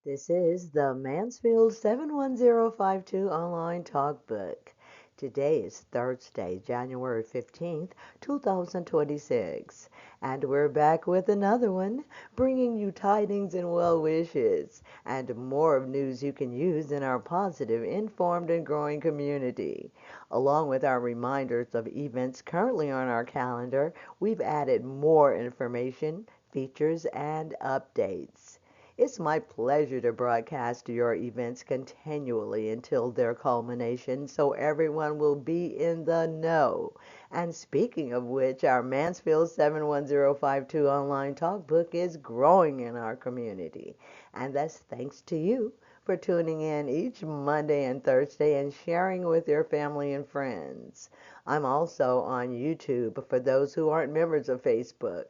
This is the Mansfield 71052 online talkbook. Today is Thursday, January 15th, 2026, and we're back with another one, bringing you tidings and well wishes, and more of news you can use in our positive, informed, and growing community. Along with our reminders of events currently on our calendar, we've added more information, features, and updates. It's my pleasure to broadcast your events continually until their culmination so everyone will be in the know. And speaking of which, our Mansfield 71052 online talkbook is growing in our community. And that's thanks to you for tuning in each Monday and Thursday and sharing with your family and friends. I'm also on YouTube for those who aren't members of Facebook.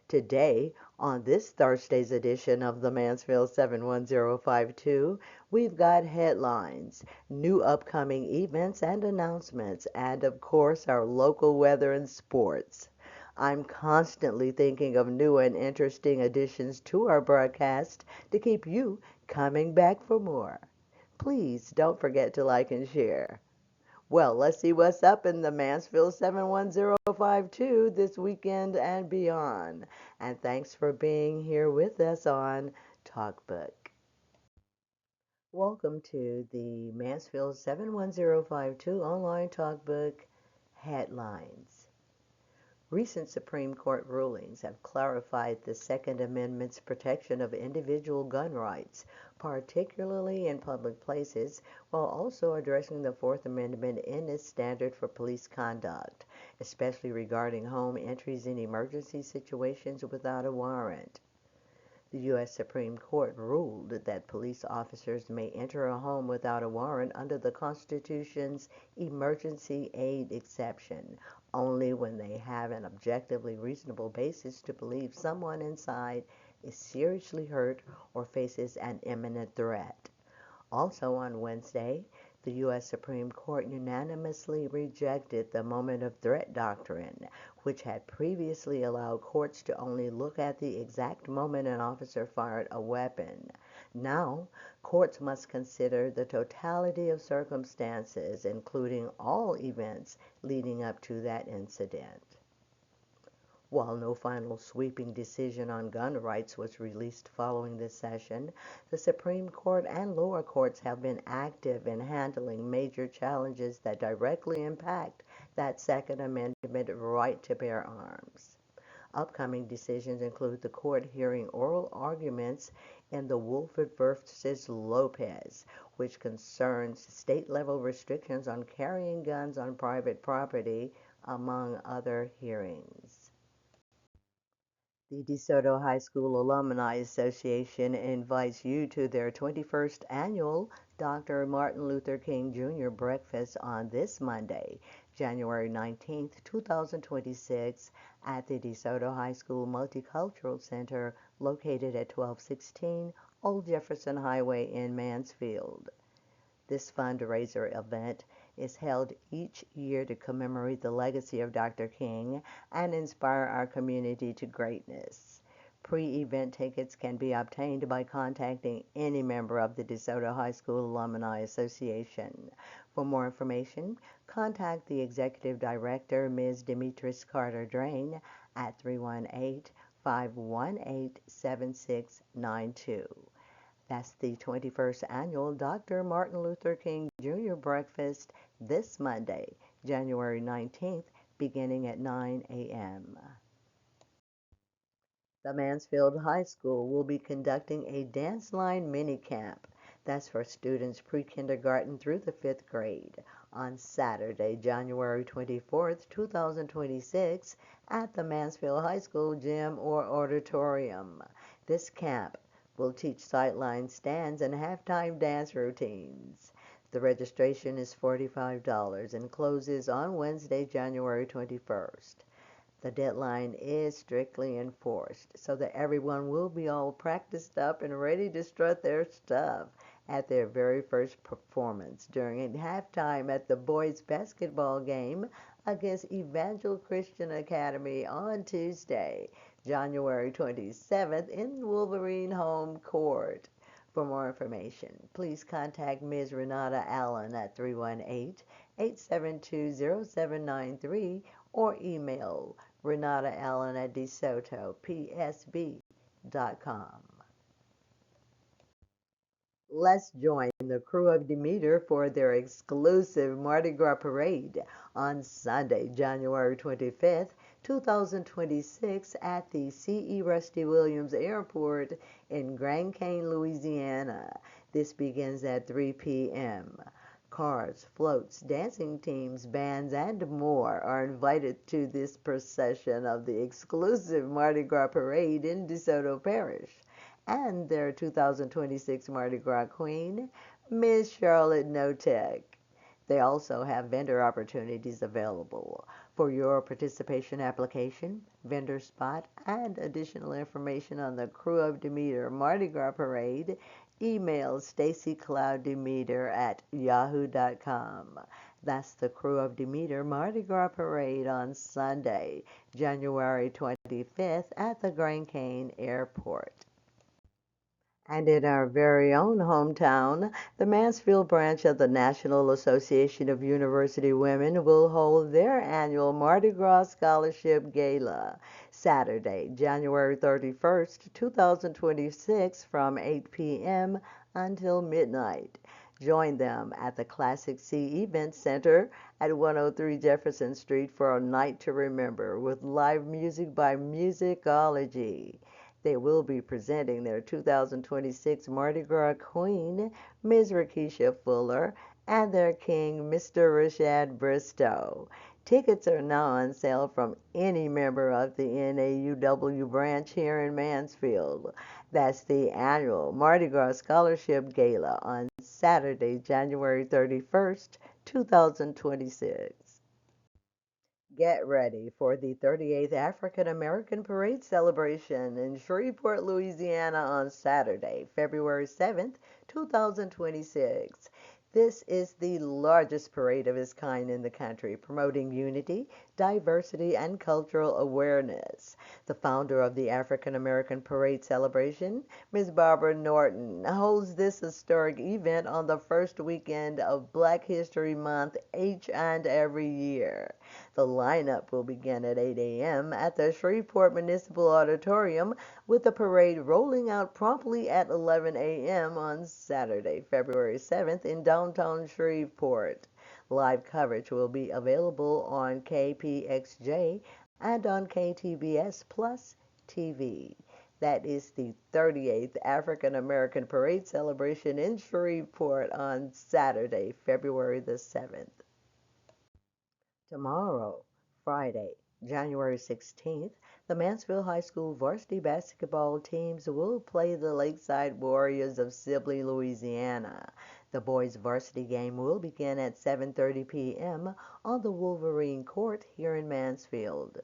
Today, on this Thursday's edition of the Mansfield 71052, we've got headlines, new upcoming events and announcements, and of course, our local weather and sports. I'm constantly thinking of new and interesting additions to our broadcast to keep you coming back for more. Please don't forget to like and share. Well, let's see what's up in the Mansfield 71052 this weekend and beyond. And thanks for being here with us on Talkbook. Welcome to the Mansfield 71052 online Talkbook headlines. Recent Supreme Court rulings have clarified the Second Amendment's protection of individual gun rights, particularly in public places, while also addressing the Fourth Amendment in its standard for police conduct, especially regarding home entries in emergency situations without a warrant. The U.S. Supreme Court ruled that police officers may enter a home without a warrant under the Constitution's emergency aid exception only when they have an objectively reasonable basis to believe someone inside is seriously hurt or faces an imminent threat. Also on Wednesday, the U.S. Supreme Court unanimously rejected the moment of threat doctrine, which had previously allowed courts to only look at the exact moment an officer fired a weapon. Now, courts must consider the totality of circumstances, including all events leading up to that incident. While no final sweeping decision on gun rights was released following this session, the Supreme Court and lower courts have been active in handling major challenges that directly impact that Second Amendment right to bear arms. Upcoming decisions include the court hearing oral arguments in the Woolford versus Lopez, which concerns state-level restrictions on carrying guns on private property, among other hearings. The DeSoto High School Alumni Association invites you to their 21st annual Dr. Martin Luther King Jr. breakfast on this Monday, January 19, 2026, at the DeSoto High School Multicultural Center located at 1216 Old Jefferson Highway in Mansfield. This fundraiser event is held each year to commemorate the legacy of Dr. King and inspire our community to greatness. Pre-event tickets can be obtained by contacting any member of the DeSoto High School Alumni Association. For more information, contact the Executive Director, Ms. Demetris Carter-Drain, at 318-518-7692. That's the 21st annual Dr. Martin Luther King Jr. breakfast this Monday, January 19th, beginning at 9 a.m. The Mansfield High School will be conducting a Dance Line mini camp. That's for students pre-kindergarten through the 5th grade on Saturday, January 24th, 2026 at the Mansfield High School gym or auditorium. This camp will teach sightline stands and halftime dance routines. The registration is $45 and closes on Wednesday, January 21st. The deadline is strictly enforced so that everyone will be all practiced up and ready to strut their stuff at their very first performance during halftime at the boys' basketball game against Evangel Christian Academy on Tuesday, January 27th in Wolverine home court. For more information, please contact Ms. Renata Allen at 318-872-0793 or email Renata Allen at DeSotoPSB.com. Let's join the crew of Demeter for their exclusive Mardi Gras parade on Sunday, January 25th, 2026 at the C.E. Rusty Williams Airport in Grand Cane, Louisiana. This begins at 3 p.m. Cars, floats, dancing teams, bands, and more are invited to this procession of the exclusive Mardi Gras parade in DeSoto Parish. And their 2026 Mardi Gras Queen, Miss Charlotte Notek. They also have vendor opportunities available. For your participation application, vendor spot, and additional information on the Crew of Demeter Mardi Gras Parade, email stacyclouddemeter@yahoo.com. That's the Crew of Demeter Mardi Gras Parade on Sunday, January 25th at the Grand Cane Airport. And in our very own hometown, the Mansfield branch of the National Association of University Women will hold their annual Mardi Gras Scholarship Gala Saturday, January 31st, 2026 from 8 p.m. until midnight. Join them at the Classic C Event Center at 103 Jefferson Street for a night to remember with live music by Musicology. They will be presenting their 2026 Mardi Gras Queen, Ms. Rakisha Fuller, and their king, Mr. Rashad Bristow. Tickets are now on sale from any member of the NAUW branch here in Mansfield. That's the annual Mardi Gras Scholarship Gala on Saturday, January 31st, 2026. Get ready for the 38th African American Parade celebration in Shreveport, Louisiana on Saturday, February 7th, 2026. This is the largest parade of its kind in the country, promoting unity, diversity, and cultural awareness. The founder of the African American Parade celebration, Ms. Barbara Norton, holds this historic event on the first weekend of Black History Month each and every year. The lineup will begin at 8 a.m. at the Shreveport Municipal Auditorium, with the parade rolling out promptly at 11 a.m. on Saturday, February 7th in downtown Shreveport. Live coverage will be available on KPXJ and on KTBS Plus TV. That is the 38th African American Parade celebration in Shreveport on Saturday, February the 7th. Tomorrow, Friday, January 16th, the Mansfield High School varsity basketball teams will play the Lakeside Warriors of Sibley, Louisiana. The boys' varsity game will begin at 7:30 p.m. on the Wolverine Court here in Mansfield.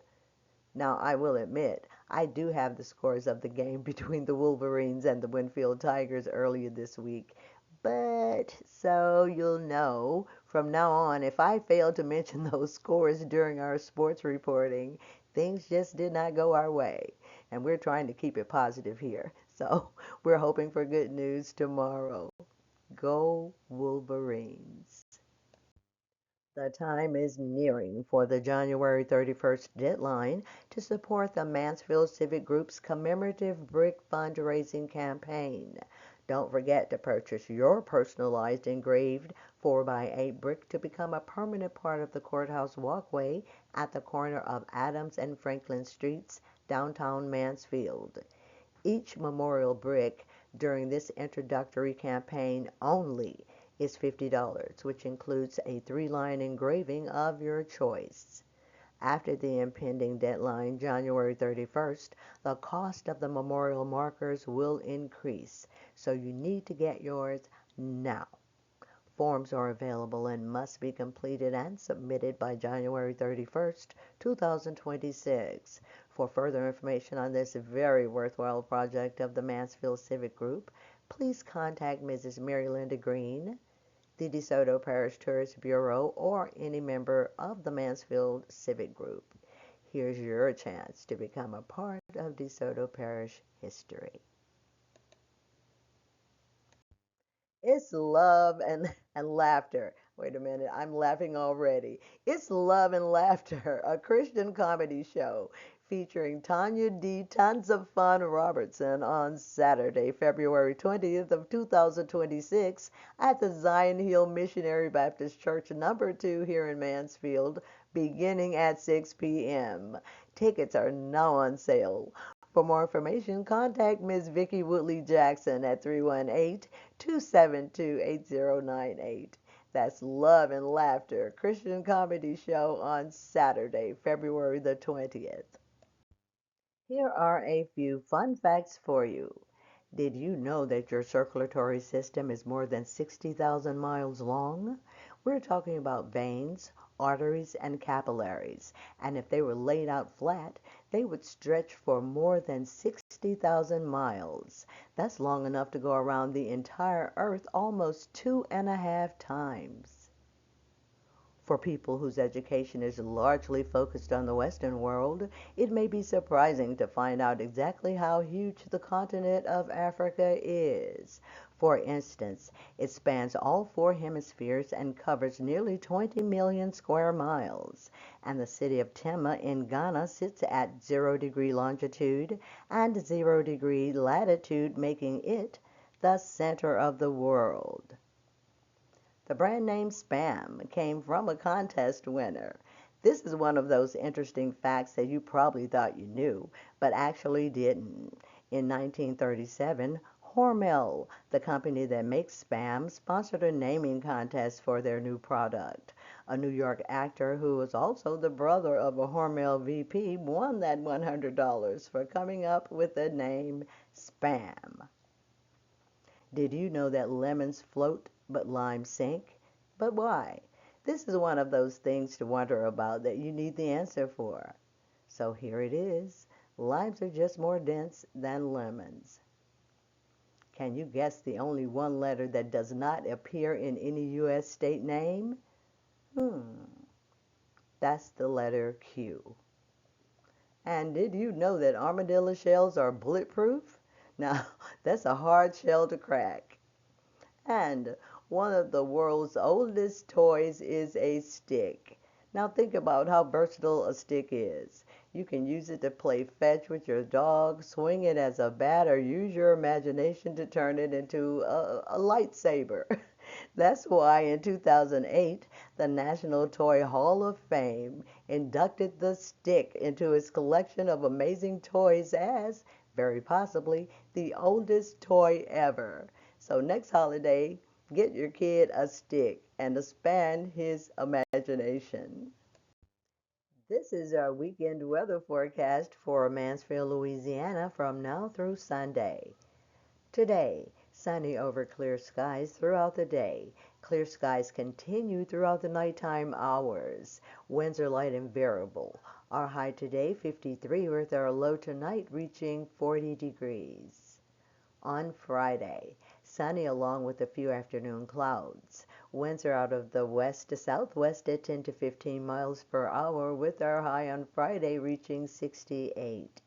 Now, I will admit, I do have the scores of the game between the Wolverines and the Winfield Tigers earlier this week. But so you'll know, from now on, if I fail to mention those scores during our sports reporting, things just did not go our way. And we're trying to keep it positive here. So we're hoping for good news tomorrow. Go Wolverines. The time is nearing for the January 31st deadline to support the Mansfield Civic Group's commemorative brick fundraising campaign. Don't forget to purchase your personalized engraved 4x8 brick to become a permanent part of the courthouse walkway at the corner of Adams and Franklin Streets, downtown Mansfield. Each memorial brick during this introductory campaign only is $50, which includes a 3-line engraving of your choice. After the impending deadline, January 31st, the cost of the memorial markers will increase, so you need to get yours now. Forms are available and must be completed and submitted by January 31st, 2026. For further information on this very worthwhile project of the Mansfield Civic Group, please contact Mrs. Mary Linda Green, the DeSoto Parish Tourist Bureau, or any member of the Mansfield Civic Group. Here's your chance to become a part of DeSoto Parish history. It's love and laughter. Wait a minute, I'm laughing already. It's Love and Laughter, a Christian comedy show featuring Tanya D. Tons of Fun Robertson on Saturday, February 20th of 2026 at the Zion Hill Missionary Baptist Church number 2 here in Mansfield, beginning at 6 p.m. Tickets are now on sale. For more information, contact Ms. Vicki Woodley Jackson at 318-272-8098. That's Love and Laughter, Christian comedy show on Saturday, February the 20th. Here are a few fun facts for you. Did you know that your circulatory system is more than 60,000 miles long? We're talking about veins, arteries, and capillaries, and if they were laid out flat, they would stretch for more than 60,000 miles. That's long enough to go around the entire Earth almost 2.5 times. For people whose education is largely focused on the Western world, it may be surprising to find out exactly how huge the continent of Africa is. For instance, it spans all four hemispheres and covers nearly 20 million square miles. And the city of Tema in Ghana sits at 0-degree longitude and 0-degree latitude, making it the center of the world. The brand name Spam came from a contest winner. This is one of those interesting facts that you probably thought you knew, but actually didn't. In 1937, Hormel, the company that makes Spam, sponsored a naming contest for their new product. A New York actor who was also the brother of a Hormel VP won that $100 for coming up with the name Spam. Did you know that lemons float but limes sink? But why? This is one of those things to wonder about that you need the answer for. So here it is. Limes are just more dense than lemons. Can you guess the only one letter that does not appear in any U.S. state name? That's the letter Q. And did you know that armadillo shells are bulletproof? Now, that's a hard shell to crack. And one of the world's oldest toys is a stick. Now think about how versatile a stick is. You can use it to play fetch with your dog, swing it as a bat, or use your imagination to turn it into a lightsaber. That's why in 2008, the National Toy Hall of Fame inducted the stick into its collection of amazing toys as, very possibly, the oldest toy ever. So next holiday, get your kid a stick and expand his imagination. This is our weekend weather forecast for Mansfield, Louisiana from now through Sunday. Today, sunny over clear skies throughout the day. Clear skies continue throughout the nighttime hours. Winds are light and variable. Our high today, 53, with our low tonight reaching 40 degrees. On Friday, sunny along with a few afternoon clouds. Winds are out of the west to southwest at 10 to 15 miles per hour, with our high on Friday reaching 68.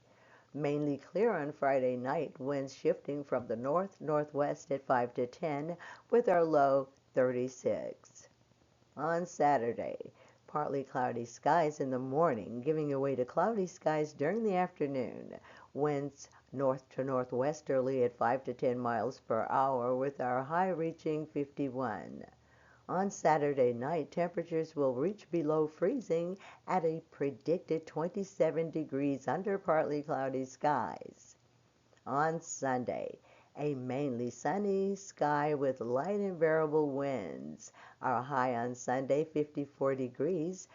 Mainly clear on Friday night, winds shifting from the north-northwest at 5 to 10, with our low 36. On Saturday, partly cloudy skies in the morning, giving way to cloudy skies during the afternoon. Winds north to northwesterly at 5 to 10 miles per hour, with our high reaching 51. On Saturday night, temperatures will reach below freezing at a predicted 27 degrees under partly cloudy skies. On Sunday, a mainly sunny sky with light and variable winds. Our high on Sunday, 54 degrees,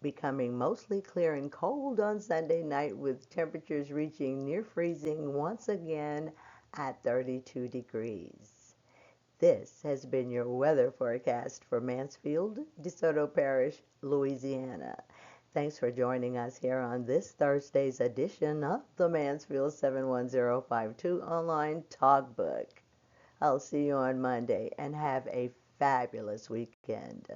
becoming mostly clear and cold on Sunday night, with temperatures reaching near freezing once again at 32 degrees. This has been your weather forecast for Mansfield, DeSoto Parish, Louisiana. Thanks for joining us here on this Thursday's edition of the Mansfield 71052 online talkbook. I'll see you on Monday and have a fabulous weekend.